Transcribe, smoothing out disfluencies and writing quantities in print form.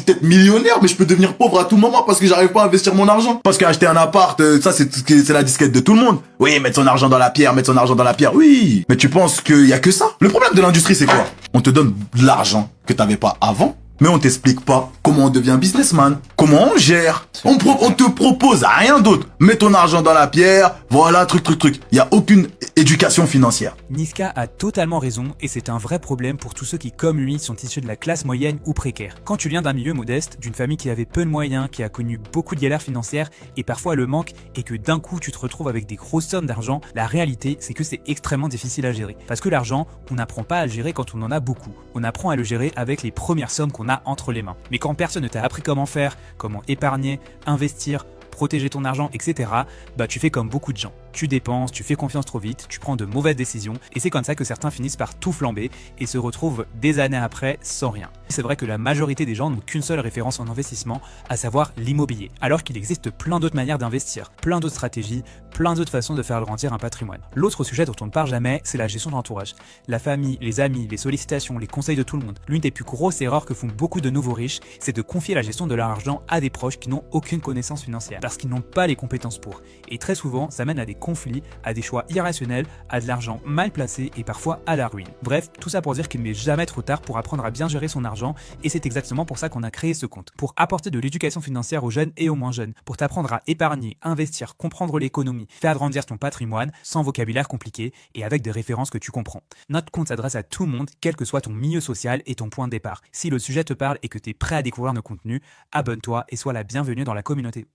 je suis peut-être millionnaire, mais je peux devenir pauvre à tout moment parce que j'arrive pas à investir mon argent. Parce qu'acheter un appart, ça c'est la disquette de tout le monde. Oui, mettre son argent dans la pierre, mettre son argent dans la pierre, oui. Mais tu penses qu'il y a que ça? Le problème de l'industrie, c'est quoi? On te donne de l'argent que t'avais pas avant, mais on t'explique pas comment on devient businessman, comment on gère. On te propose rien d'autre. Mets ton argent dans la pierre, voilà, truc. Il y a aucune éducation financière. Niska a totalement raison et c'est un vrai problème pour tous ceux qui, comme lui, sont issus de la classe moyenne ou précaire. Quand tu viens d'un milieu modeste, d'une famille qui avait peu de moyens, qui a connu beaucoup de galères financières et parfois le manque, et que d'un coup tu te retrouves avec des grosses sommes d'argent, la réalité c'est que c'est extrêmement difficile à gérer. Parce que l'argent, on n'apprend pas à le gérer quand on en a beaucoup. On apprend à le gérer avec les premières sommes qu'on a entre les mains. Mais quand personne ne t'a appris comment faire, comment épargner, investir, protéger ton argent, etc., bah tu fais comme beaucoup de gens. Tu dépenses, tu fais confiance trop vite, tu prends de mauvaises décisions, et c'est comme ça que certains finissent par tout flamber et se retrouvent des années après sans rien. C'est vrai que la majorité des gens n'ont qu'une seule référence en investissement, à savoir l'immobilier, alors qu'il existe plein d'autres manières d'investir, plein d'autres stratégies, plein d'autres façons de faire grandir un patrimoine. L'autre sujet dont on ne parle jamais, c'est la gestion de l'entourage. La famille, les amis, les sollicitations, les conseils de tout le monde. L'une des plus grosses erreurs que font beaucoup de nouveaux riches, c'est de confier la gestion de leur argent à des proches qui n'ont aucune connaissance financière, parce qu'ils n'ont pas les compétences pour. Et très souvent, ça mène à des conflits, à des choix irrationnels, à de l'argent mal placé et parfois à la ruine. Bref, tout ça pour dire qu'il n'est jamais trop tard pour apprendre à bien gérer son argent, et c'est exactement pour ça qu'on a créé ce compte. Pour apporter de l'éducation financière aux jeunes et aux moins jeunes, pour t'apprendre à épargner, investir, comprendre l'économie, faire grandir ton patrimoine sans vocabulaire compliqué et avec des références que tu comprends. Notre compte s'adresse à tout le monde, quel que soit ton milieu social et ton point de départ. Si le sujet te parle et que tu es prêt à découvrir nos contenus, abonne-toi et sois la bienvenue dans la communauté.